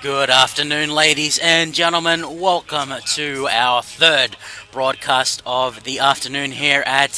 Good afternoon, ladies and gentlemen. Welcome to our third broadcast of the afternoon here at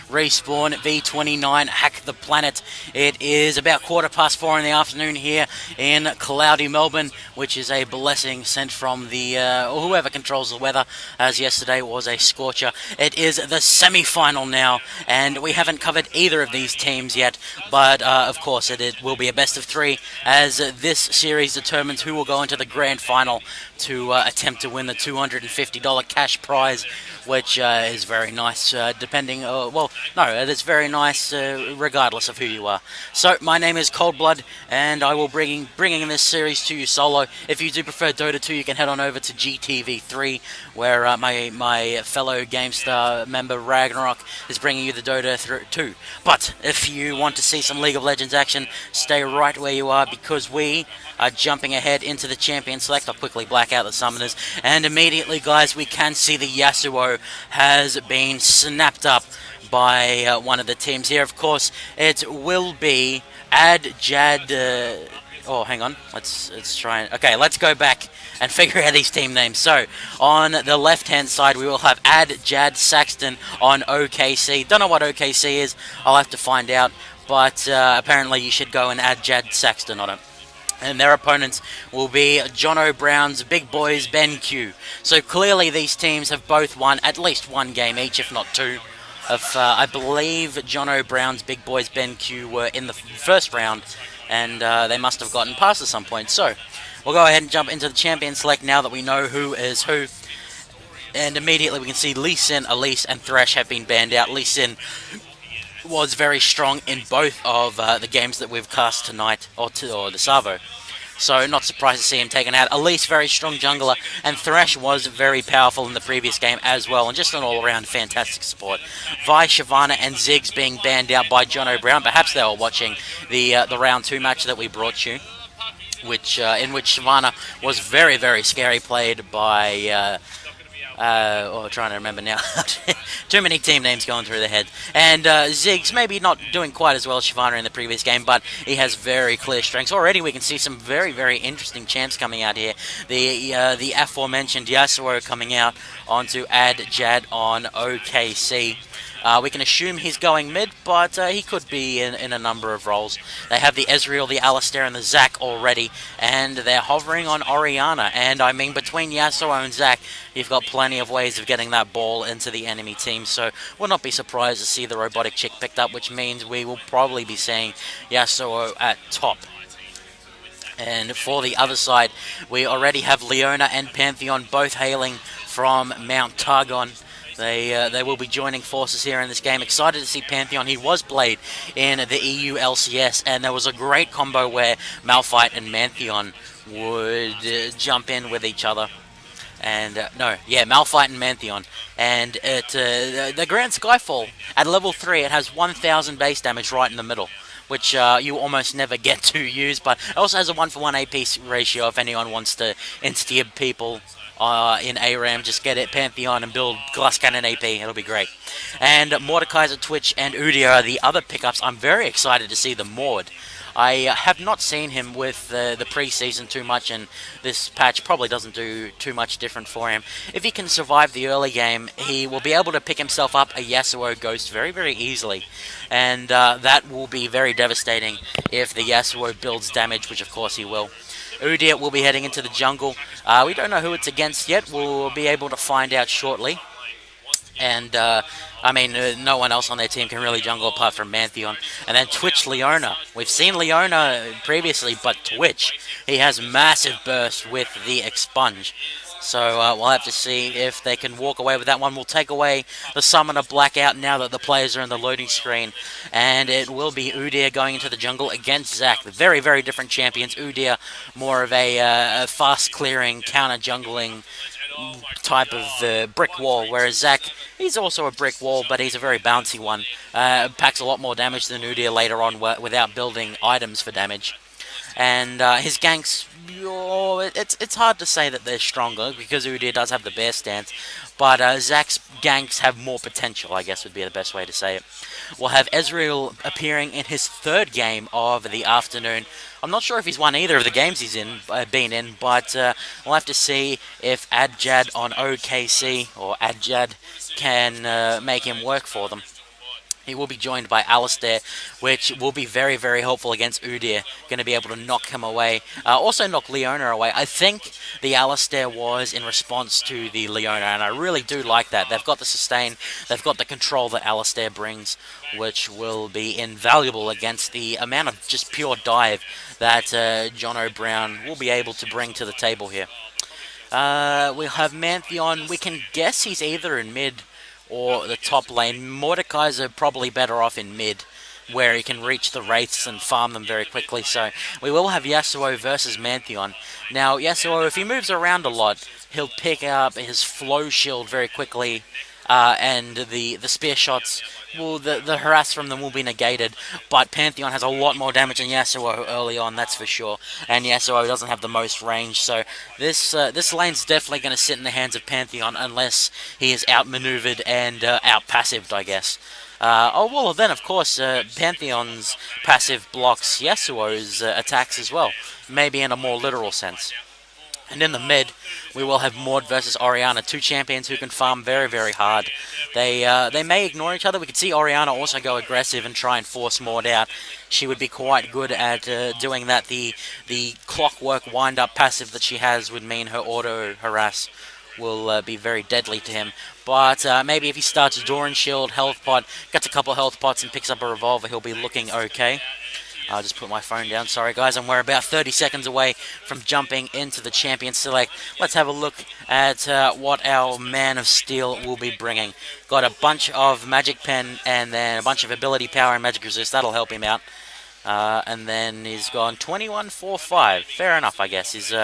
Respawn V29 Hack the Planet. It is about 4:15 in the afternoon here in cloudy Melbourne, which is a blessing sent from the whoever controls the weather, as yesterday was a scorcher. It is the semi-final now, and we haven't covered either of these teams yet, but of course it will be a best of three, as this series determines who will go into the grand final to attempt to win the $250 cash prize, which is very nice, depending, it's very nice regardless of who you are. So, my name is Coldblood, and I will bringing this series to you solo. If you do prefer Dota 2, you can head on over to GTV3, where my fellow GameStar member Ragnarok is bringing you the Dota 2. But, if you want to see some League of Legends action, stay right where you are, because we are jumping ahead into the Champion Select. I'll quickly black out the summoners, and immediately, guys, we can see the Yasuo has been snapped up by one of the teams here. Of course, it will be AJSoOKC. Hang on. Let's try and... Okay, let's go back and figure out these team names. So, on the left-hand side, we will have AJSoOKC Saxton on OKC. Don't know what OKC is. I'll have to find out. But apparently you should go and add AJSoOKC Saxton on it. And their opponents will be Johno Brown's Big Boys BENQ. So clearly these teams have both won at least one game each, if not two. I believe Johno Brown's Big Boys BENQ were in the first round, and they must have gotten past at some point. So we'll go ahead and jump into the Champion Select now that we know who is who. And immediately we can see Lee Sin, Elise, and Thresh have been banned out. Lee Sin was very strong in both of the games that we've cast tonight, or the Savo. So not surprised to see him taken out. Elise, very strong jungler, and Thresh was very powerful in the previous game as well, and just an all-around fantastic support. Vi, Shyvana, and Ziggs being banned out by Johno Brown. Perhaps they were watching the round 2 match that we brought you, in which Shyvana was very, very scary, played by... trying to remember now. Too many team names going through the head. And Ziggs, maybe not doing quite as well as Shyvana in the previous game, but he has very clear strengths. Already we can see some very, very interesting champs coming out here. The aforementioned Yasuo coming out onto AJSoOKC on OKC. We can assume he's going mid, but he could be in a number of roles. They have the Ezreal, the Alistair, and the Zac already, and they're hovering on Orianna. And I mean, between Yasuo and Zac, you've got plenty of ways of getting that ball into the enemy team, so we'll not be surprised to see the robotic chick picked up, which means we will probably be seeing Yasuo at top. And for the other side, we already have Leona and Pantheon both hailing from Mount Targon. They will be joining forces here in this game. Excited to see Pantheon. He was played in the EU LCS, and there was a great combo where Malphite and Pantheon would jump in with each other. And, Malphite and Pantheon. And the Grand Skyfall, at level 3, it has 1000 base damage right in the middle, which you almost never get to use, but it also has a 1-for-1 AP ratio if anyone wants to insta people in ARAM. Just get it, Pantheon, and build Glass Cannon AP. It'll be great. And Mordekaiser, Twitch, and Udyr are the other pickups. I'm very excited to see the Mord. I have not seen him with the preseason too much, and this patch probably doesn't do too much different for him. If he can survive the early game, he will be able to pick himself up a Yasuo Ghost very, very easily. And that will be very devastating if the Yasuo builds damage, which of course he will. Udyr will be heading into the jungle. We don't know who it's against yet. We'll be able to find out shortly. And, no one else on their team can really jungle apart from Pantheon. And then Twitch Leona. We've seen Leona previously, but Twitch, he has massive burst with the Expunge. So we'll have to see if they can walk away with that one. We'll take away the Summoner Blackout now that the players are in the loading screen. And it will be Udyr going into the jungle against Zac. Very, very different champions. Udyr, more of a fast-clearing, counter-jungling type of brick wall, whereas Zac, he's also a brick wall, but he's a very bouncy one. Packs a lot more damage than Udyr later on without building items for damage. and his ganks. It's hard to say that they're stronger because Udyr does have the bear stance, but Zach's ganks have more potential, I guess would be the best way to say it. We'll have Ezreal appearing in his third game of the afternoon. I'm not sure if he's won either of the games he's been in, but we'll have to see if Adjad on OKC or Adjad can make him work for them. He will be joined by Alistair, which will be very, very helpful against Udyr. Going to be able to knock him away. Also knock Leona away. I think the Alistair was in response to the Leona, and I really do like that. They've got the sustain, they've got the control that Alistair brings, which will be invaluable against the amount of just pure dive that Johno Brown will be able to bring to the table here. We'll have Mantheon. We can guess he's either in mid or the top lane. Mordekaiser probably better off in mid, where he can reach the wraiths and farm them very quickly. So we will have Yasuo versus Mantheon. Now Yasuo, if he moves around a lot, he'll pick up his flow shield very quickly, and the spear shots, well, the harass from them will be negated, but Pantheon has a lot more damage than Yasuo early on, that's for sure, and Yasuo doesn't have the most range, so this lane's definitely going to sit in the hands of Pantheon unless he is outmaneuvered and out-passived, I guess. Well, then, of course, Pantheon's passive blocks Yasuo's attacks as well, maybe in a more literal sense. And in the mid, we will have Maud versus Orianna, two champions who can farm very, very hard. They may ignore each other. We could see Orianna also go aggressive and try and force Maud out. She would be quite good at doing that. The clockwork wind-up passive that she has would mean her auto-harass will be very deadly to him. But maybe if he starts Doran Shield, Health Pot, gets a couple Health Pots and picks up a Revolver, he'll be looking okay. I'll just put my phone down. Sorry, guys, and we're about 30 seconds away from jumping into the Champion Select. Let's have a look at what our Man of Steel will be bringing. Got a bunch of Magic Pen and then a bunch of Ability Power and Magic Resist. That'll help him out. And then he's gone 21-4-5. Fair enough, I guess. He's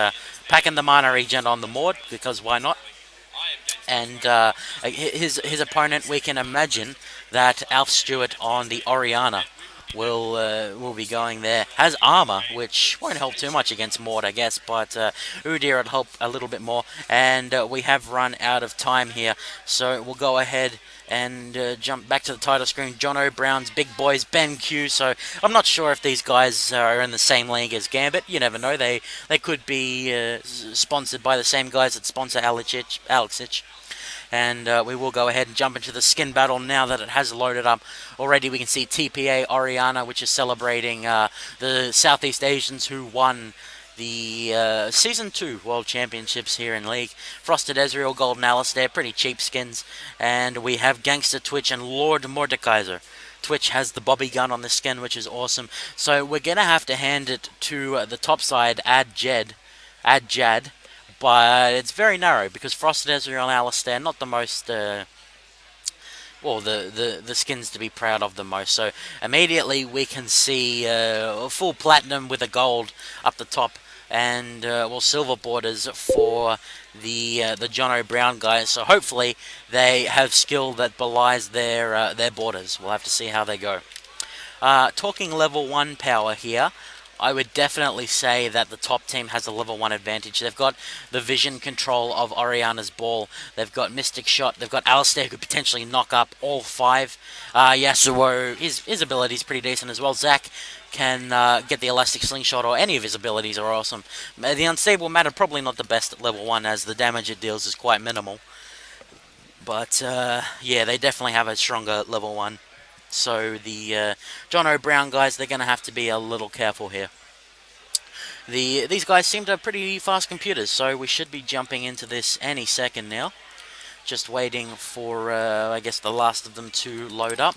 packing the Mana Regen on the Maud, because why not? And his opponent, we can imagine that Alf Stewart on the Orianna will be going there. Has armor, which won't help too much against Maud, I guess, but Udyr will help a little bit more. And we have run out of time here, so we'll go ahead and jump back to the title screen. Johno Brown's big boys, BENQ. So I'm not sure if these guys are in the same league as Gambit. You never know. They could be sponsored by the same guys that sponsor Alexich. And we will go ahead and jump into the skin battle now that it has loaded up. Already we can see TPA Orianna, which is celebrating the Southeast Asians who won the Season 2 World Championships here in League. Frosted Ezreal, Golden Alistair, pretty cheap skins. And we have Gangster Twitch and Lord Mordekaiser. Twitch has the Bobby gun on the skin, which is awesome. So we're going to have to hand it to the top side, Adjad. But it's very narrow because Frosted Ezreal and Alistair, not the most, the skins to be proud of the most. So immediately we can see full platinum with a gold up the top, and silver borders for the Johno Brown guys. So hopefully they have skill that belies their borders. We'll have to see how they go. Talking level 1 power here, I would definitely say that the top team has a level 1 advantage. They've got the vision control of Orianna's ball. They've got Mystic Shot. They've got Alistair who could potentially knock up all 5. Yasuo, his ability is pretty decent as well. Zach can get the Elastic Slingshot, or any of his abilities are awesome. The Unstable Matter, probably not the best at level 1, as the damage it deals is quite minimal. But, yeah, they definitely have a stronger level 1. So the Johno Brown guys, they're going to have to be a little careful here. These guys seem to have pretty fast computers, so we should be jumping into this any second now. Just waiting for, I guess, the last of them to load up.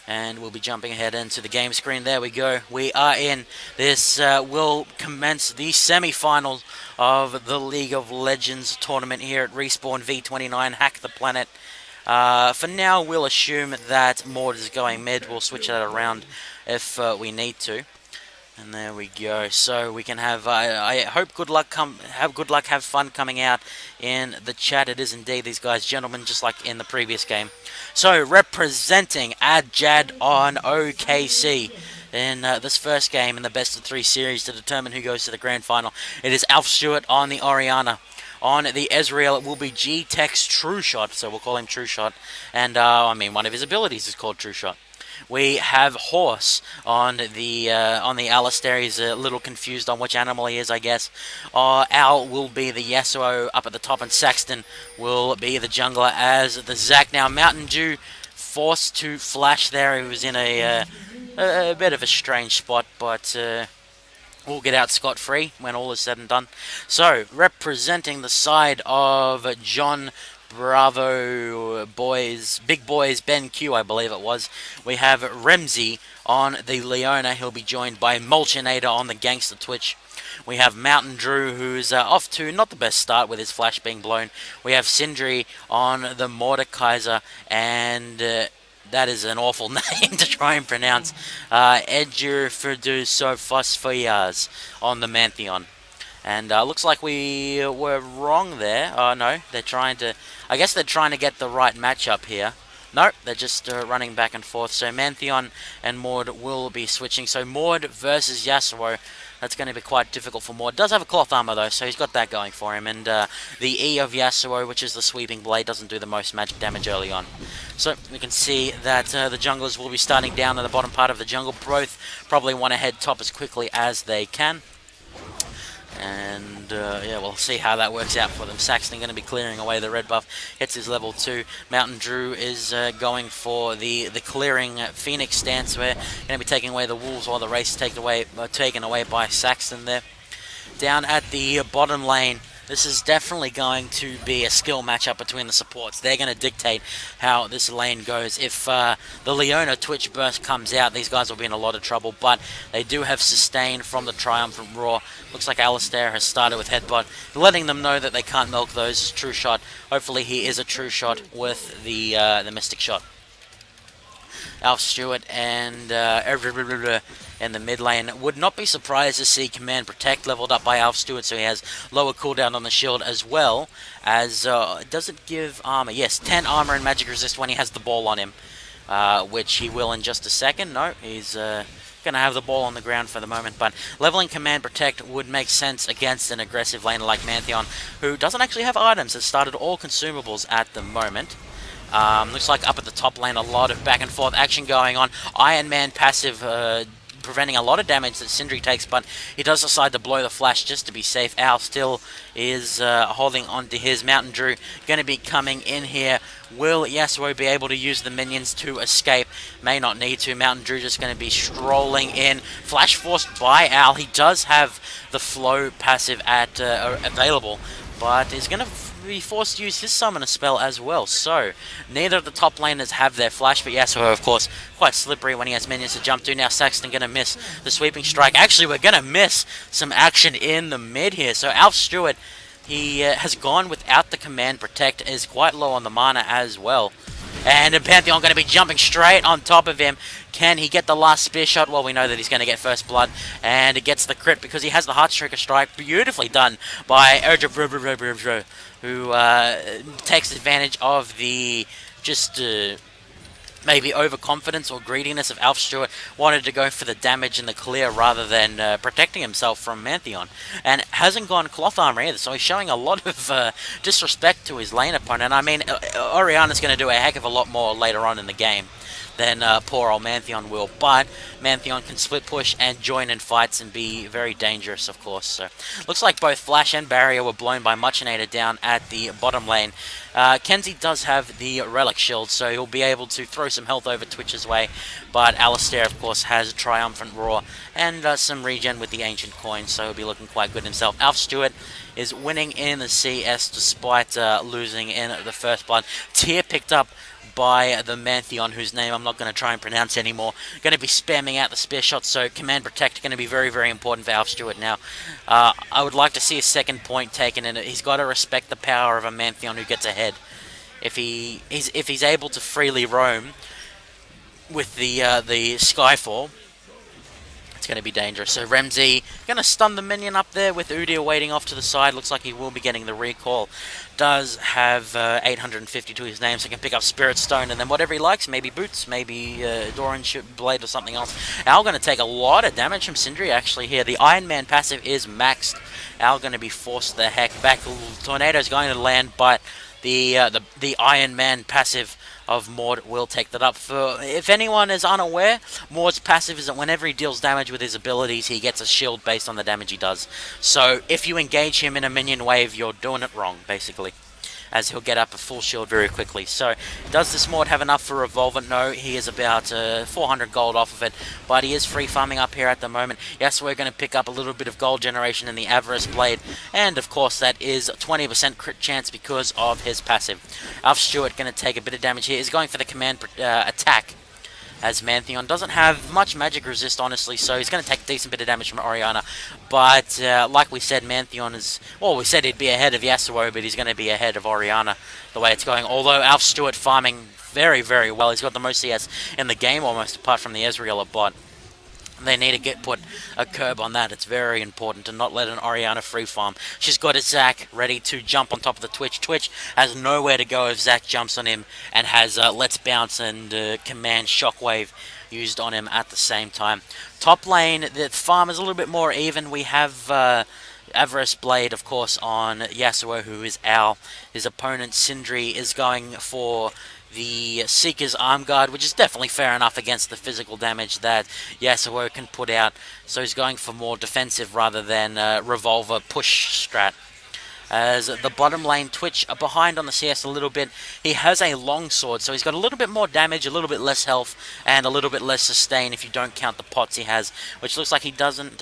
And we'll be jumping ahead into the game screen. There we go. We are in. This will commence the semi-finals of the League of Legends tournament here at Respawn V29 Hack the Planet. For now, we'll assume that Maud is going mid. We'll switch that around if we need to. And there we go. So we can have, I hope good luck, have fun coming out in the chat. It is indeed these guys, gentlemen, just like in the previous game. So representing Adjad on OKC, in this first game in the best of 3 series to determine who goes to the grand final. It is Alf Stewart on the Oriana. On the Ezreal, it will be G-Tech's True Shot, so we'll call him True Shot. And, one of his abilities is called True Shot. We have Horse on the Alistair. He's a little confused on which animal he is, I guess. Al will be the Yasuo up at the top, and Saxton will be the jungler as the Zac. Now, Mountain Dew forced to flash there. He was in a bit of a strange spot, but we'll get out scot-free when all is said and done. So, representing the side of John Bravo boys, big boys, BENQ, I believe it was. We have Remzi on the Leona. He'll be joined by Mulchinator on the Gangster Twitch. We have Mountain Drew, who's off to not the best start with his flash being blown. We have Sindri on the Mordekaiser, and that is an awful name to try and pronounce. Edgerferdusofosfias on the Mantheon. And looks like we were wrong there. No, they're trying to... I guess they're trying to get the right matchup here. No, they're just running back and forth. So Mantheon and Mord will be switching. So Mord versus Yasuo. That's going to be quite difficult for Mord. Does have a cloth armor though, so he's got that going for him. And the E of Yasuo, which is the sweeping blade, doesn't do the most magic damage early on. So we can see that the junglers will be starting down in the bottom part of the jungle. Both probably want to head top as quickly as they can. And we'll see how that works out for them. Saxton going to be clearing away the red buff. Hits his level 2. Mountain Drew is going for the clearing Phoenix stance. We're going to be taking away the wolves while the race is taken away by Saxton there. Down at the bottom lane, this is definitely going to be a skill matchup between the supports. They're going to dictate how this lane goes. If the Leona Twitch Burst comes out, these guys will be in a lot of trouble, but they do have sustain from the Triumphant Roar. Looks like Alistair has started with Headbutt, letting them know that they can't milk those. True Shot. Hopefully he is a True Shot with the Mystic Shot. Alf Stewart and in the mid lane. Would not be surprised to see Command Protect leveled up by Alf Stewart, so he has lower cooldown on the shield, as well as does it give armor? Yes, 10 armor and magic resist when he has the ball on him, which he will in just a second. No, he's going to have the ball on the ground for the moment, but leveling Command Protect would make sense against an aggressive laner like Mantheon, who doesn't actually have items. Has started all consumables at the moment. Looks like up at the top lane, a lot of back and forth action going on. Iron Man passive preventing a lot of damage that Sindri takes, but he does decide to blow the flash just to be safe. Al still is holding on to his. Mountain Drew going to be coming in here. Will Yasuo be able to use the minions to escape? May not need to. Mountain Drew just going to be strolling in. Flash forced by Al. He does have the flow passive at available, but is going to be forced to use his summoner spell as well. So neither of the top laners have their flash, but Yasuo, of course, quite slippery when he has minions to jump to. Now Saxton going to miss the sweeping strike. Actually, we're going to miss some action in the mid here. So Alf Stewart, he has gone without the Command Protect, is quite low on the mana as well. And the Pantheon going to be jumping straight on top of him. Can he get the last spear shot? Well, we know that he's going to get first blood. And it gets the crit because he has the Heartstreaker strike. Beautifully done by Erja, who takes advantage of the just maybe overconfidence or greediness of Alf Stewart. Wanted to go for the damage and the clear rather than protecting himself from Mantheon. And hasn't gone cloth armor either, so he's showing a lot of disrespect to his lane opponent. I mean, Oriana's going to do a heck of a lot more later on in the game than poor old Mantheon will, but Mantheon can split push and join in fights and be very dangerous, of course. So looks like both Flash and Barrier were blown by Muchinator down at the bottom lane. Kenzie does have the Relic Shield, so he'll be able to throw some health over Twitch's way, but Alistair, of course, has a Triumphant Roar and some regen with the Ancient Coin, so he'll be looking quite good himself. Alf Stewart is winning in the CS despite losing in the first blood. Tier picked up by the Mantheon, whose name I'm not going to try and pronounce anymore. Going to be spamming out the spear shots, so Command Protect going to be very, very important for Alf Stewart now. I would like to see a second point taken, and he's got to respect the power of a Mantheon who gets ahead. If he's able to freely roam with the Skyfall, it's going to be dangerous. So Remzi going to stun the minion up there with Udyr waiting off to the side. Looks like he will be getting the recall. Does have 850 to his name, so he can pick up Spirit Stone and then whatever he likes. Maybe Boots, maybe Doran Blade or something else. Al going to take a lot of damage from Sindri actually here. The Iron Man passive is maxed. Al going to be forced the heck back. Tornado's going to land, but the Iron Man passive of Mord will take that up. For if anyone is unaware, Mord's passive is that whenever he deals damage with his abilities, he gets a shield based on the damage he does. So if you engage him in a minion wave, you're doing it wrong, basically, as he'll get up a full shield very quickly. So does this Mord have enough for Revolver? No, he is about 400 gold off of it, but he is free farming up here at the moment. Yes, we're going to pick up a little bit of gold generation in the Avarice Blade, and of course that is 20% crit chance because of his passive. Alf Stewart going to take a bit of damage here. He's going for the command attack, as Mantheon doesn't have much magic resist, honestly, so he's going to take a decent bit of damage from Orianna. But, like we said, Mantheon is... Well, we said he'd be ahead of Yasuo, but he's going to be ahead of Orianna, the way it's going. Although Alf Stewart farming very, very well. He's got the most CS in the game, almost, apart from the Ezreal bot. They need to put a curb on that. It's very important to not let an Orianna free farm. She's got a Zac ready to jump on top of the Twitch. Twitch has nowhere to go if Zac jumps on him, and has Let's Bounce and Command Shockwave used on him at the same time. Top lane, the farm is a little bit more even. We have Avarice Blade, of course, on Yasuo, who is Al. His opponent, Sindri, is going for the Seeker's Arm Guard, which is definitely fair enough against the physical damage that Yasuo can put out. So he's going for more defensive rather than Revolver push strat. As the bottom lane, Twitch behind on the CS a little bit. He has a longsword, so he's got a little bit more damage, a little bit less health, and a little bit less sustain if you don't count the pots he has, which looks like he doesn't...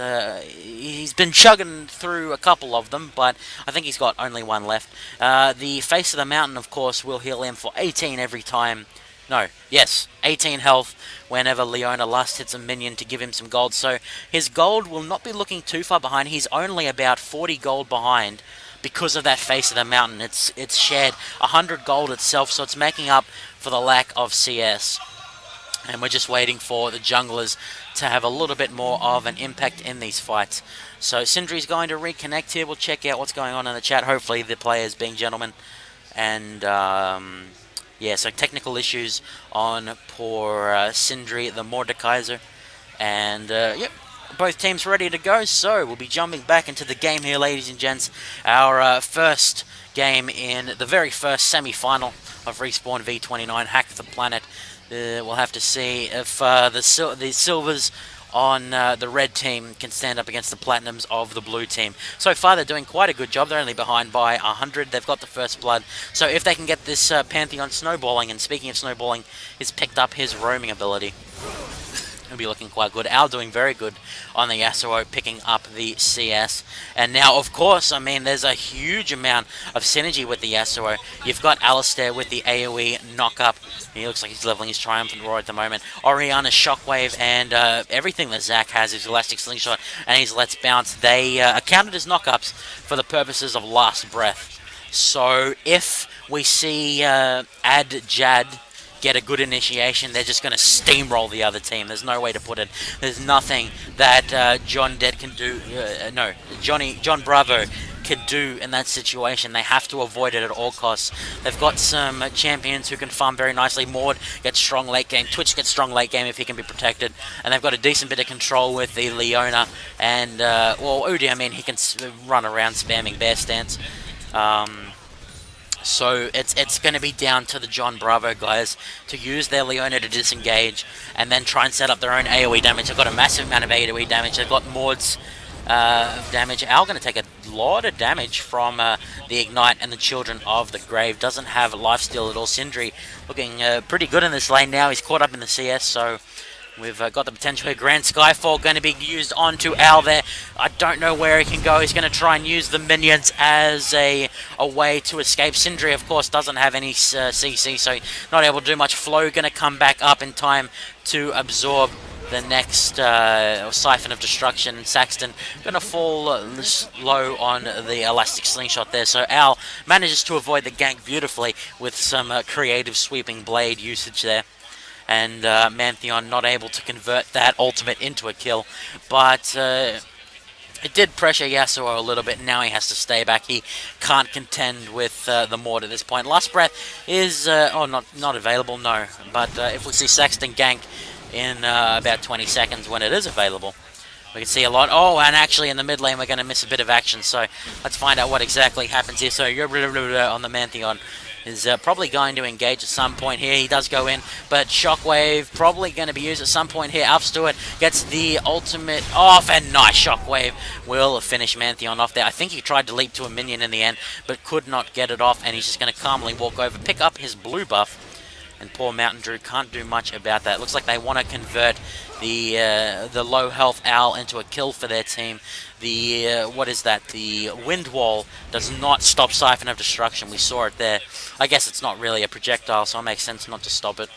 he's been chugging through a couple of them, but I think he's got only one left. The Face of the Mountain, of course, will heal him for 18 every time. No, yes, 18 health whenever Leona last hits a minion to give him some gold. So his gold will not be looking too far behind. He's only about 40 gold behind, because of that Face of the Mountain. It's shared 100 gold itself, so it's making up for the lack of CS. And we're just waiting for the junglers to have a little bit more of an impact in these fights. So Sindri's going to reconnect here. We'll check out what's going on in the chat. Hopefully the players being gentlemen. And yeah, so technical issues on poor Sindri, the Mordekaiser. And yep. Both teams ready to go, so we'll be jumping back into the game here, ladies and gents. Our first game in the very first semi-final of Respawn V29 Hack the Planet. We'll have to see if the Silvers on the red team can stand up against the Platinums of the blue team. So far, they're doing quite a good job. They're only behind by 100. They've got the first blood. So if they can get this Pantheon snowballing, and speaking of snowballing, he's picked up his roaming ability. He'll be looking quite good. Al doing very good on the Yasuo, picking up the CS. And now, of course, I mean, there's a huge amount of synergy with the Yasuo. You've got Alistair with the AoE knock-up. He looks like he's leveling his Triumphant Roar at the moment. Orianna's Shockwave and everything that Zac has, his Elastic Slingshot and his Let's Bounce, they are counted as knock-ups for the purposes of Last Breath. So if we see Jad get a good initiation, they're just going to steamroll the other team. There's no way to put it. There's nothing that John Dead can do. John Bravo can do in that situation. They have to avoid it at all costs. They've got some champions who can farm very nicely. Mord gets strong late game. Twitch gets strong late game if he can be protected. And they've got a decent bit of control with the Leona. And, well, Udyr, I mean, he can run around spamming bear stance. So it's going to be down to the John Bravo guys to use their Leona to disengage and then try and set up their own AoE damage. They've got a massive amount of AoE damage. They've got Mord's damage. Al going to take a lot of damage from the Ignite and the Children of the Grave. Doesn't have lifesteal at all. Sindri looking pretty good in this lane now. He's caught up in the CS, so we've got the potential here. Grand Skyfall going to be used onto Al there. I don't know where he can go. He's going to try and use the minions as a way to escape. Sindri, of course, doesn't have any CC, so not able to do much. Flow going to come back up in time to absorb the next Siphon of Destruction. Saxton going to fall low on the Elastic Slingshot there. So Al manages to avoid the gank beautifully with some creative sweeping blade usage there. and Mantheon not able to convert that ultimate into a kill. But it did pressure Yasuo a little bit. Now he has to stay back. He can't contend with the Mord at this point. Last Breath is not available, no. But if we see Saxton gank in about 20 seconds when it is available, we can see a lot. Oh, and actually in the mid lane we're going to miss a bit of action. So let's find out what exactly happens here. So on the Mantheon is probably going to engage at some point here. He does go in, but Shockwave probably going to be used at some point here. Alf Stewart gets the ultimate off, and nice Shockwave will finish Mantheon off there. I think he tried to leap to a minion in the end, but could not get it off, and he's just going to calmly walk over, pick up his blue buff, and poor Mountain Drew can't do much about that. It looks like they want to convert the low health Owl into a kill for their team. The what is that? The Wind Wall does not stop Siphon of Destruction. We saw it there. I guess it's not really a projectile, so it makes sense not to stop it.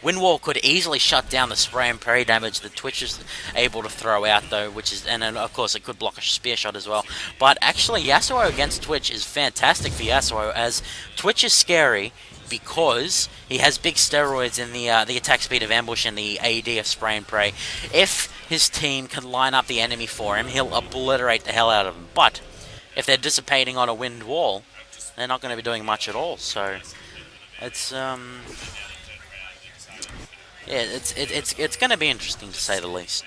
Wind Wall could easily shut down the spray and parry damage that Twitch is able to throw out, though, and then of course it could block a spear shot as well. But actually, Yasuo against Twitch is fantastic for Yasuo, as Twitch is scary because he has big steroids in the attack speed of ambush and the AD of spray and pray. If his team can line up the enemy for him, he'll obliterate the hell out of them. But if they're dissipating on a Wind Wall, they're not going to be doing much at all. So it's it's going to be interesting to say the least.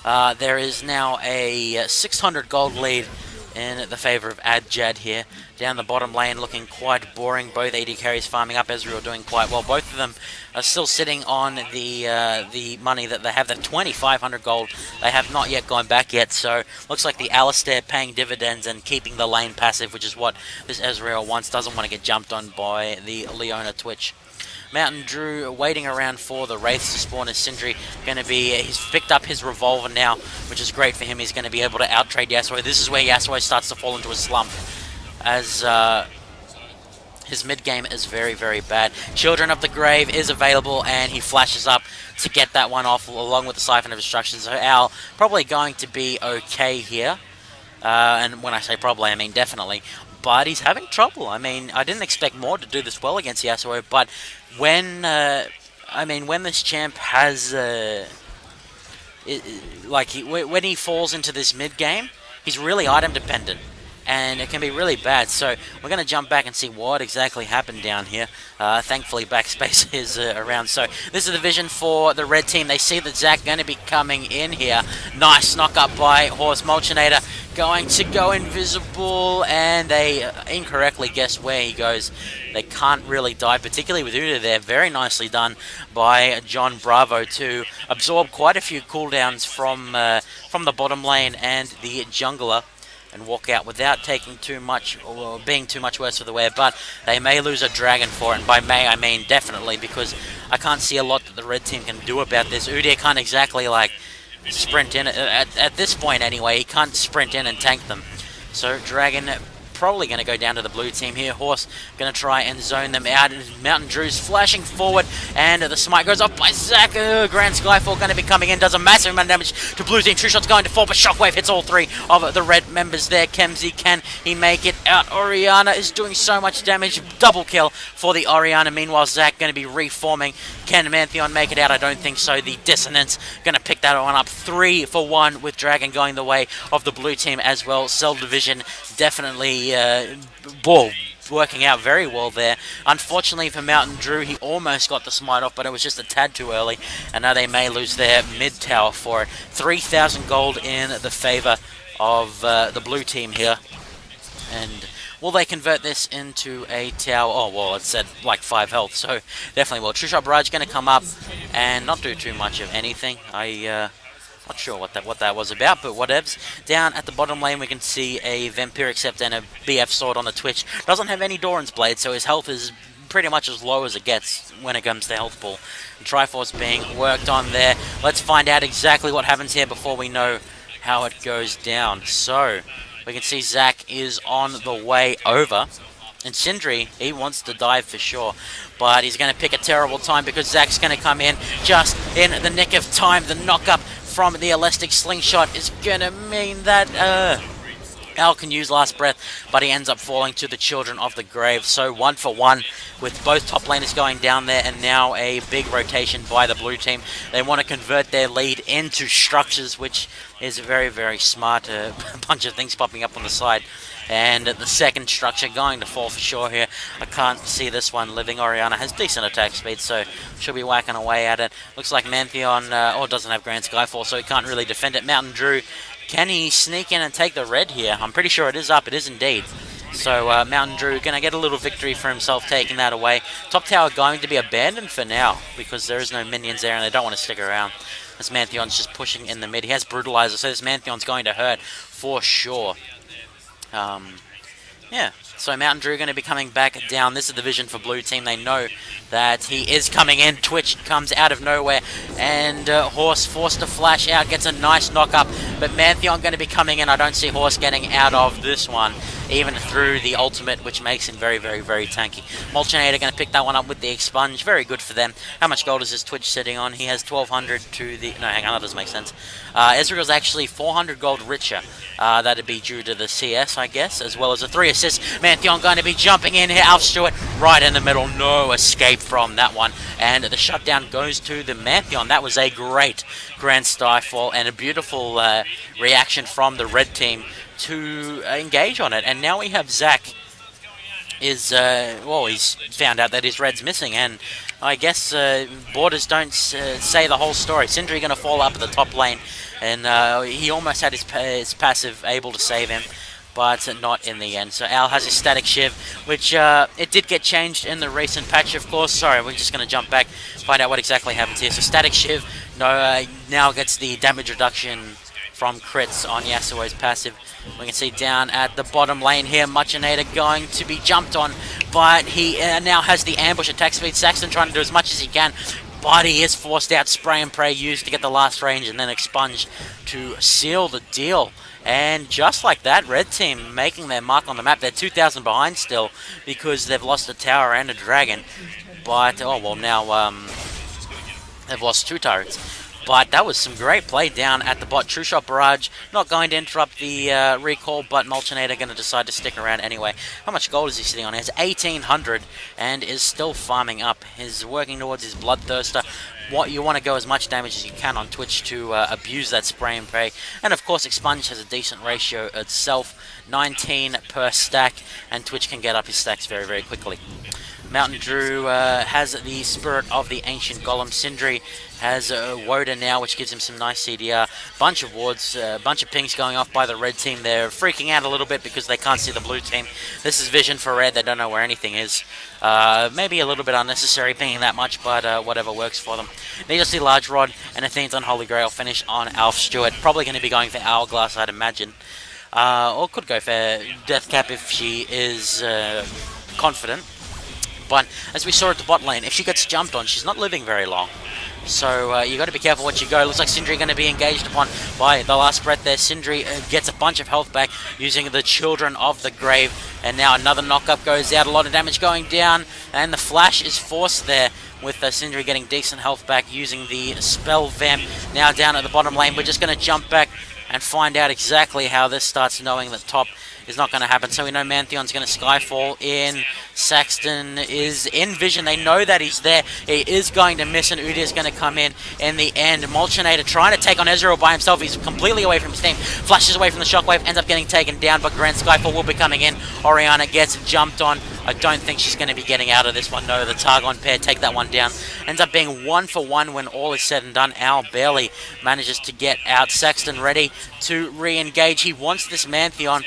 There is now a 600 gold lead in the favor of Adjad here. Down the bottom lane looking quite boring. Both AD carries farming up. Ezreal doing quite well. Both of them are still sitting on the money that they have. The 2,500 gold. They have not yet gone back yet. So looks like the Alistair paying dividends and keeping the lane passive, which is what this Ezreal wants. Doesn't want to get jumped on by the Leona Twitch. Mountain Drew waiting around for the Wraiths to spawn as Sindri. He's picked up his revolver now, which is great for him. He's going to be able to outtrade Yasuo. This is where Yasuo starts to fall into a slump, as his mid game is very, very bad. Children of the Grave is available, and he flashes up to get that one off along with the Siphon of Destruction. So Al probably going to be okay here. And when I say probably, I mean definitely. But he's having trouble. I mean, I didn't expect more to do this well against Yasuo, but when this champ has when he falls into this mid game, he's really item dependent, and it can be really bad. So we're going to jump back and see what exactly happened down here. Thankfully, backspace is around. So this is the vision for the red team. They see that Zach going to be coming in here. Nice knock up by Horse Mulchinator. Going to go invisible, and they incorrectly guessed where he goes. They can't really die, particularly with Uda there. Very nicely done by John Bravo to absorb quite a few cooldowns from the bottom lane and the jungler, and walk out without taking too much or being too much worse for the wear. But they may lose a dragon for it, and by may I mean definitely, because I can't see a lot that the red team can do about this. Udyr can't exactly sprint in at this point anyway. He can't sprint in and tank them. So dragon probably going to go down to the blue team here. Horse going to try and zone them out. Mountain Drew's flashing forward, and the smite goes off by Zac. Grand Skyfall going to be coming in, does a massive amount of damage to blue team. True Shot's going to fall, but Shockwave hits all three of the red members there. Kemsey, can he make it out? Orianna is doing so much damage. Double kill for the Orianna. Meanwhile, Zac going to be reforming. Can Mantheon make it out? I don't think so. The Dissonance going to pick that one up. 3 for 1 with Dragon going the way of the blue team as well. Cell Division definitely working out very well there. Unfortunately for Mountain Drew, he almost got the smite off, but it was just a tad too early, and now they may lose their mid tower for it. 3,000 gold in the favor of the blue team here, and will they convert this into a tower? Oh, well, it said like 5 health, so definitely will. True Shot Barrage going to come up and not do too much of anything. Not sure what that was about, but whatevs. Down at the bottom lane, we can see a Vampiric Scepter and a BF Sword on the Twitch. Doesn't have any Doran's Blade, so his health is pretty much as low as it gets when it comes to health pool. And Triforce being worked on there. Let's find out exactly what happens here before we know how it goes down. So we can see Zac is on the way over. And Sindri, he wants to dive for sure, but he's going to pick a terrible time because Zac's going to come in just in the nick of time. The knock-up from the Elastic Slingshot is going to mean that Al can use Last Breath, but he ends up falling to the Children of the Grave. So 1 for 1 with both top laners going down there, and now a big rotation by the blue team. They want to convert their lead into structures, which is very, very smart. A bunch of things popping up on the side. And the second structure going to fall for sure here. I can't see this one living. Orianna has decent attack speed, so she'll be whacking away at it. Looks like Mantheon doesn't have Grand Skyfall, so he can't really defend it. Mountain Drew, can he sneak in and take the red here? I'm pretty sure it is up. It is indeed. So Mountain Drew going to get a little victory for himself, taking that away. Top tower going to be abandoned for now because there is no minions there and they don't want to stick around. This Mantheon's just pushing in the mid. He has Brutalizer, so this Mantheon's going to hurt for sure. Yeah, so Mountain Drew going to be coming back down. This is the vision for blue team. They know that he is coming in. Twitch comes out of nowhere, and Horse forced to flash out, gets a nice knock up, but Mantheon going to be coming in. I don't see Horse getting out of this one, even through the ultimate, which makes him very, very, very tanky. Molchinator going to pick that one up with the expunge. Very good for them. How much gold is this Twitch sitting on? He has 1,200 to the... No, hang on, that doesn't make sense. Ezreal's actually 400 gold richer. That'd be due to the CS, I guess, as well as the 3 assists. Mantheon going to be jumping in here. Alf Stewart right in the middle. No escape from that one. And the shutdown goes to the Mantheon. That was a great Grand Skyfall and a beautiful reaction from the red team to engage on it. And now we have Zach is, he's found out that his red's missing, and I guess borders don't say the whole story. Sindri going to fall up at the top lane, and he almost had his passive able to save him, but not in the end. So Al has his Static Shiv, which it did get changed in the recent patch, of course. Sorry, we're just going to jump back, find out what exactly happens here. So Static Shiv now gets the damage reduction from crits on Yasuo's passive. We can see down at the bottom lane here, Muchinator going to be jumped on, but he now has the ambush attack speed. Saxton trying to do as much as he can, but he is forced out. Spray and Pray used to get the last range, and then Expunge to seal the deal. And just like that, red team making their mark on the map. They're 2,000 behind still because they've lost a tower and a dragon. But, now they've lost 2 turrets. But that was some great play down at the bot. True Shot Barrage not going to interrupt the recall, but Molchinator going to decide to stick around anyway. How much gold is he sitting on? He has 1,800 and is still farming up. He's working towards his Bloodthirster. You want to go as much damage as you can on Twitch to abuse that Spray and Pray. And of course, Expunge has a decent ratio itself, 19 per stack, and Twitch can get up his stacks very, very quickly. Mountain Drew has the Spirit of the Ancient Golem. Sindri has Woda now, which gives him some nice CDR. Bunch of wards, bunch of pings going off by the red team. They're freaking out a little bit because they can't see the blue team. This is vision for red. They don't know where anything is. Maybe a little bit unnecessary pinging that much, but whatever works for them. Need to see Large Rod and Athene's Unholy Grail finish on Alf Stewart. Probably going to be going for Hourglass, I'd imagine. Or could go for Death Cap if she is confident. But as we saw at the bot lane, if she gets jumped on, she's not living very long. So you got to be careful what you go. Looks like Sindri going to be engaged upon by the Last Breath there. Sindri gets a bunch of health back using the Children of the Grave. And now another knock-up goes out. A lot of damage going down. And the flash is forced there with Sindri getting decent health back using the Spell Vamp. Now down at the bottom lane. We're just going to jump back and find out exactly how this starts, knowing that top is not going to happen. So we know Mantheon's going to Skyfall in. Saxton is in vision. They know that he's there. He is going to miss, and Udir's going to come in the end. Molchinator trying to take on Ezreal by himself. He's completely away from his team. Flashes away from the shockwave, ends up getting taken down, but Grand Skyfall will be coming in. Orianna gets jumped on. I don't think she's going to be getting out of this one. No, the Targon pair take that one down. Ends up being 1 for 1 when all is said and done. Al barely manages to get out. Saxton ready to re-engage. He wants this Mantheon,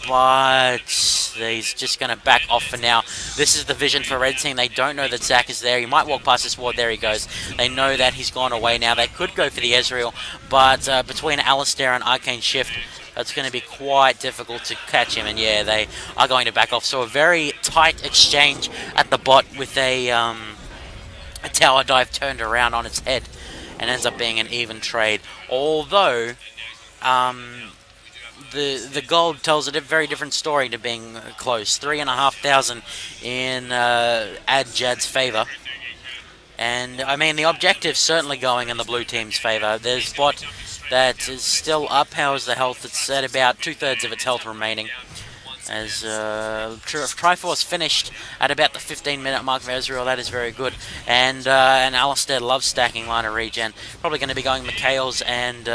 but he's just going to back off for now. This is the vision for red team. They don't know that Zach is there. He might walk past this ward. There he goes. They know that he's gone away now. They could go for the Ezreal, but between Alistair and Arcane Shift, it's going to be quite difficult to catch him. And yeah, they are going to back off. So a very tight exchange at the bot with a tower dive turned around on its head, and ends up being an even trade. Although the gold tells a very different story to being close. 3,500 in Adjad's favour. And, I mean, the objective's certainly going in the blue team's favour. There's bot that is still up. How's the health? It's at about 2/3 of its health remaining. As Triforce finished at about the 15-minute mark for Ezreal. That is very good. And Alistair loves stacking line of regen. Probably going to be going Mikhail's and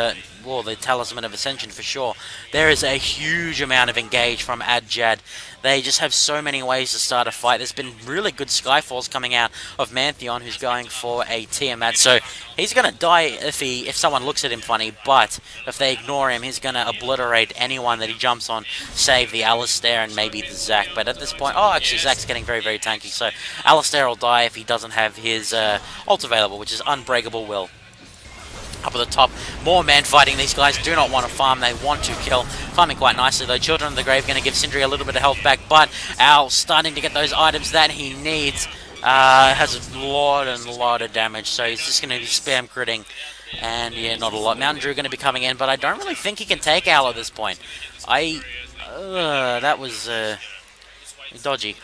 well, the Talisman of Ascension for sure. There is a huge amount of engage from AJSoOKC. They just have so many ways to start a fight. There's been really good Skyfalls coming out of Mantheon, who's going for a Tiamat. So he's going to die if someone looks at him funny, but if they ignore him, he's going to obliterate anyone that he jumps on, save the Alistair and maybe the Zac. But at this point, oh, actually, Zac's getting very, very tanky. So Alistair will die if he doesn't have his ult available, which is Unbreakable Will. Up at the top, more man fighting. These guys do not want to farm, they want to kill. Farming quite nicely though. Children of the Grave going to give Sindri a little bit of health back, but Al starting to get those items that he needs. Has a lot and a lot of damage, so he's just going to be spam critting. And yeah, not a lot. Mountain Drew going to be coming in, but I don't really think he can take Al at this point. That was dodgy.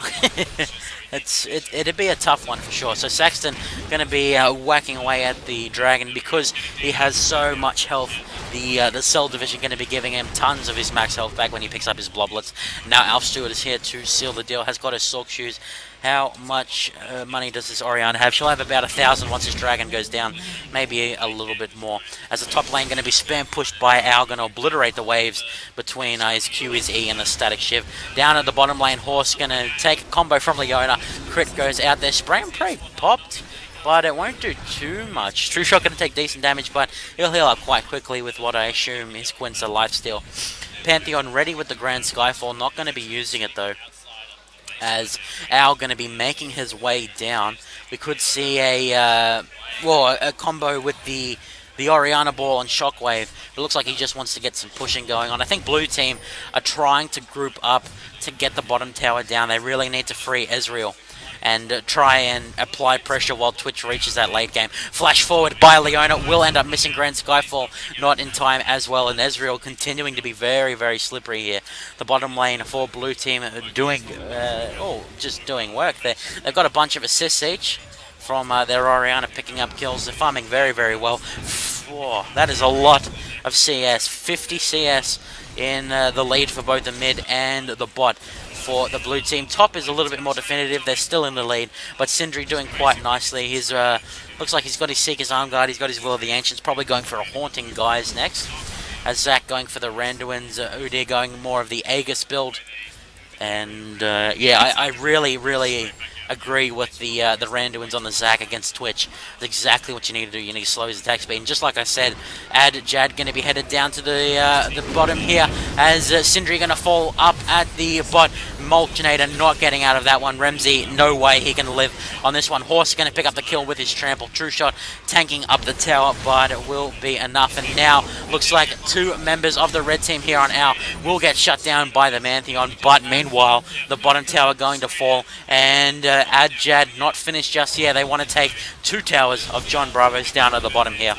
It'd be a tough one for sure. So Saxton going to be whacking away at the dragon because he has so much health. The Cell Division going to be giving him tons of his max health back when he picks up his Bloblets. Now Alf Stewart is here to seal the deal. Has got his Sork shoes. How much money does this Orianna have? She'll have about 1,000 once his dragon goes down. Maybe a little bit more. As the top lane going to be spam pushed by Al, going to obliterate the waves between his Q, his E, and the Static Shiv. Down at the bottom lane, Horse going to take a combo from Leona. Crit goes out there. Spray and Pray popped, but it won't do too much. True Shot going to take decent damage, but he'll heal up quite quickly with what I assume is Quinta lifesteal. Pantheon ready with the Grand Skyfall. Not going to be using it though, as Al going to be making his way down. We could see a combo with the Orianna Ball and Shockwave. It looks like he just wants to get some pushing going on. I think blue team are trying to group up to get the bottom tower down. They really need to free Ezreal and try and apply pressure while Twitch reaches that late game. Flash forward by Leona, will end up missing Grand Skyfall, not in time as well, and Ezreal continuing to be very, very slippery here. The bottom lane for blue team doing, just doing work there. They've got a bunch of assists each from their Orianna picking up kills. They're farming very, very well. That is a lot of CS. 50 CS in the lead for both the mid and the bot. For the blue team, top is a little bit more definitive. They're still in the lead, but Sindri doing quite nicely. He's looks like he's got his Seeker's Arm Guard. He's got his Will of the Ancients. Probably going for a Haunting Guise next. As Zac going for the Randuins, Udyr going more of the Aegis build. And I really, really agree with the Randuins on the Zac against Twitch. That's exactly what you need to do. You need to slow his attack speed. And just like I said, AJSoOKC going to be headed down to the bottom here as Sindri going to fall up at the bot. Mulchinator not getting out of that one. Remzi, no way he can live on this one. Horse going to pick up the kill with his trample. True Shot tanking up the tower, but it will be enough. And now looks like two members of the red team here on Al will get shut down by the Mantheon. But meanwhile, the bottom tower going to fall, and AJSoOKC not finished just yet. They want to take two towers of John Bravo's down at the bottom here.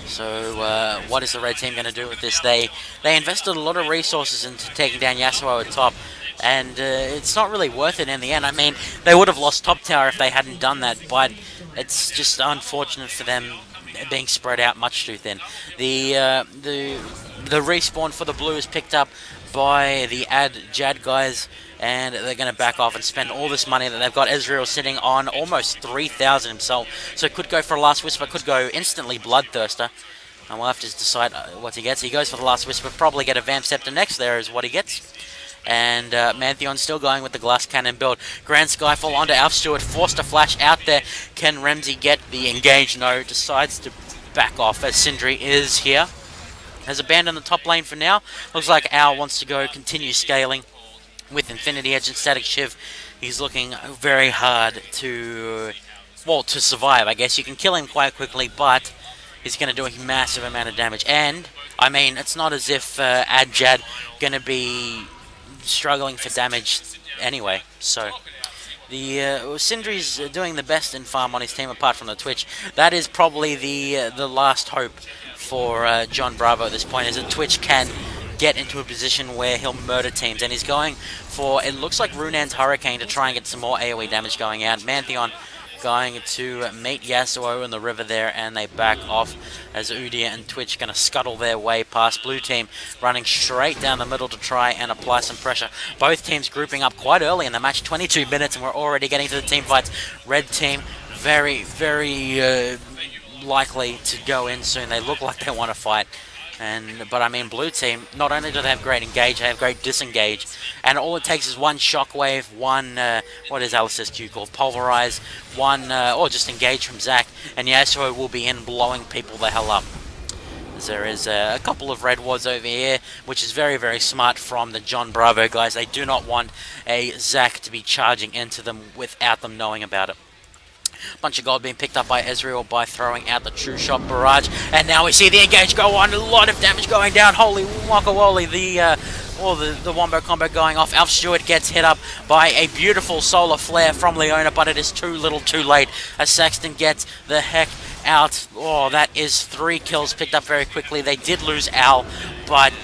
So what is the red team going to do with this? They invested a lot of resources into taking down Yasuo at top, and it's not really worth it in the end. I mean, they would have lost top tower if they hadn't done that, but it's just unfortunate for them being spread out much too thin. The respawn for the blue is picked up by the AJSoOKC guys, and they're going to back off and spend all this money that they've got. Ezreal sitting on almost 3,000 himself, so could go for a Last Whisper, could go instantly Bloodthirster, and we'll have to decide what he gets. He goes for the Last Whisper, probably get a Vamp Scepter next, there is what he gets. And Mantheon still going with the Glass Cannon build. Grand Skyfall onto Alf Stewart, forced to flash out there. Can Remzi get the engage? No, decides to back off as Sindri is here. Has abandoned the top lane for now. Looks like Al wants to go continue scaling with Infinity Edge and Static Shiv. He's looking very hard to survive, I guess. You can kill him quite quickly, but he's going to do a massive amount of damage. And, I mean, it's not as if AJSoOKC going to be struggling for damage anyway. So, Sindri's doing the best in farm on his team apart from the Twitch. That is probably the last hope for John Bravo at this point, is that Twitch can get into a position where he'll murder teams, and he's going for, it looks like Runan's Hurricane to try and get some more AoE damage going out. Mantheon going to meet Yasuo in the river there, and they back off as Udia and Twitch going to scuttle their way past blue team, running straight down the middle to try and apply some pressure. Both teams grouping up quite early in the match, 22 minutes, and we're already getting to the team fights. Red team very, very likely to go in soon. They look like they want to fight. But I mean, blue team, not only do they have great engage, they have great disengage, and all it takes is one shockwave, one what is AJSoOKC called, pulverize, one or just engage from Zac, and Yasuo will be in blowing people the hell up. There is a couple of red wards over here, which is very, very smart from the John Bravo guys. They do not want a Zac to be charging into them without them knowing about it. Bunch of gold being picked up by Ezreal by throwing out the True Shot barrage, and now we see the engage go on. A lot of damage going down. Holy guacamole! The wombo combo going off. Alf Stewart gets hit up by a beautiful solar flare from Leona, but it is too little, too late. As Saxton gets the heck out. Oh, that is 3 kills picked up very quickly. They did lose Al, but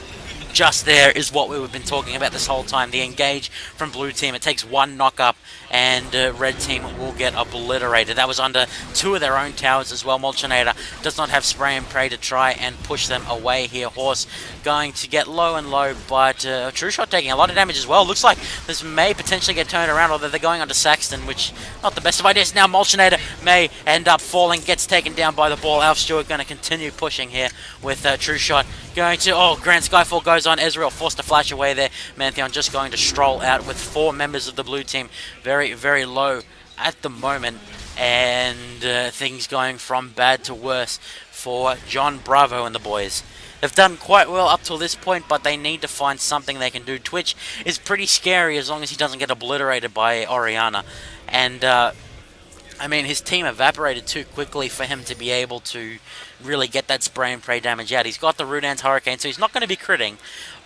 just there is what we've been talking about this whole time. The engage from blue team. It takes 1 knock up, and red team will get obliterated. That was under 2 of their own towers as well. Molchinator does not have spray and pray to try and push them away here. Horse going to get low and low, but True Shot taking a lot of damage as well. Looks like this may potentially get turned around, although they're going onto Saxton, which not the best of ideas. Now Molchinator may end up falling, gets taken down by the ball. Alf Stewart going to continue pushing here with True Shot. Going to, Grand Skyfall goes on. Ezreal forced to flash away there. Mantheon just going to stroll out with 4 members of the blue team. Very, very low at the moment. And things going from bad to worse for John Bravo and the boys. They've done quite well up till this point, but they need to find something they can do. Twitch is pretty scary as long as he doesn't get obliterated by Orianna. And I mean, his team evaporated too quickly for him to be able to really get that spray and pray damage out. He's got the Rudan's Hurricane, so he's not going to be critting,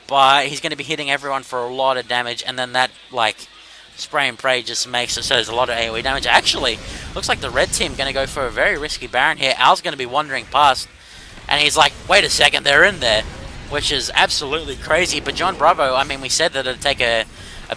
but he's going to be hitting everyone for a lot of damage, and then that, like, spray and pray just makes it so there's a lot of AoE damage. Actually, looks like the red team going to go for a very risky Baron here. Al's going to be wandering past, and he's like, wait a second, they're in there, which is absolutely crazy. But John Bravo, I mean, we said that it'd take a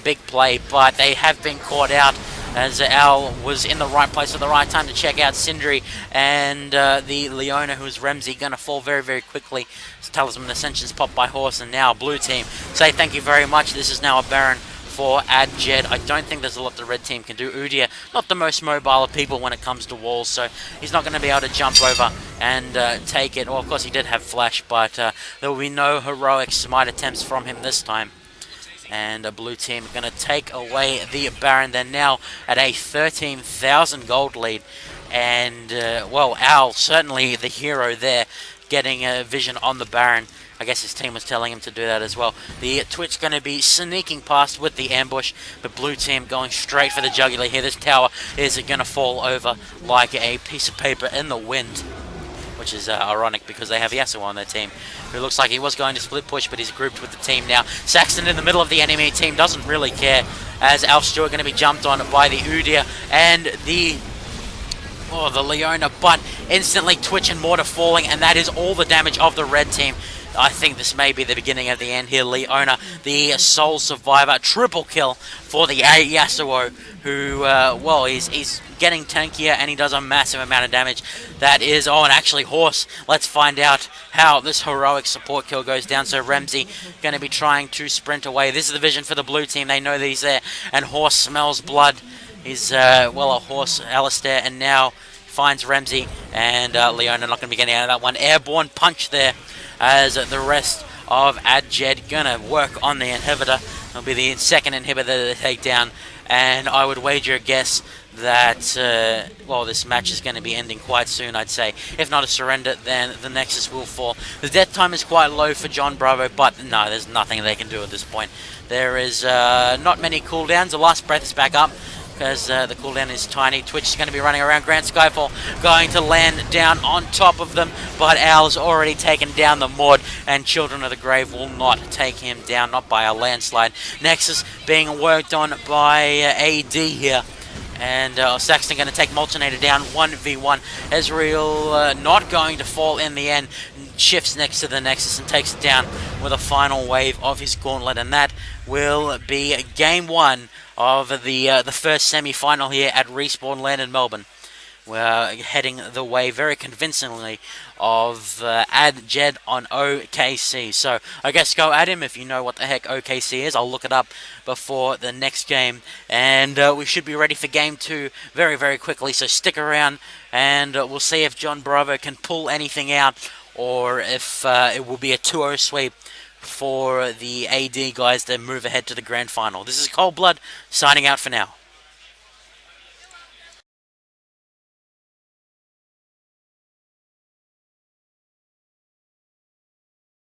big play, but they have been caught out, as Al was in the right place at the right time to check out Sindri, and the Leona, who's Remzi, going to fall very, very quickly. Talisman Ascension's popped by Horse, and now blue team say thank you very much. This is now a Baron for AJSoOKC. I don't think there's a lot the red team can do. Udia, not the most mobile of people when it comes to walls, so he's not going to be able to jump over and take it. Well, of course, he did have flash, but there will be no heroic smite attempts from him this time. And a blue team going to take away the Baron. They're now at a 13,000 gold lead. And, well, Al, certainly the hero there, getting a vision on the Baron. I guess his team was telling him to do that as well. The Twitch going to be sneaking past with the ambush. The blue team going straight for the jugular here. This tower is going to fall over like a piece of paper in the wind, which is ironic because they have Yasuo on their team, who looks like he was going to split push, but he's grouped with the team now. Saxton in the middle of the enemy team doesn't really care, as Alf Stewart going to be jumped on by the Udia and the Leona, but instantly Twitch and Mortar falling, and that is all the damage of the red team. I think this may be the beginning of the end here. Leona, the sole survivor, triple kill for the Yasuo, who, well, he's getting tankier and he does a massive amount of damage. That is, and actually Horse. Let's find out how this heroic support kill goes down. So Remzi going to be trying to sprint away. This is the vision for the blue team. They know that he's there, and Horse smells blood. He's, well, a Horse, Alistair, and now finds Remzi, and Leona not going to be getting out of that one. Airborne punch there, as the rest of AJSoOKC going to work on the inhibitor. It'll be the second inhibitor they take down, and I would wager a guess that, well, this match is going to be ending quite soon, I'd say. If not a surrender, then the Nexus will fall. The death time is quite low for John Bravo, but no, there's nothing they can do at this point. There is not many cooldowns. The last breath is back up, because the cooldown is tiny. Twitch is going to be running around. Grand Skyfall going to land down on top of them, but Al's already taken down the Maud, and Children of the Grave will not take him down, not by a landslide. Nexus being worked on by AD here, and Saxton going to take Molchinator down 1v1. Ezreal not going to fall in the end, shifts next to the Nexus and takes it down with a final wave of his gauntlet, and that will be game one of the first semi-final here at Respawn Land in Melbourne. We're heading the way very convincingly of AJSoOKC on OKC. So I guess go at him if you know what the heck OKC is. I'll look it up before the next game. And we should be ready for game 2 very, very quickly. So stick around and we'll see if John Bravo can pull anything out or if it will be a 2-0 sweep for the AD guys to move ahead to the grand final. This is Cold Blood signing out for now.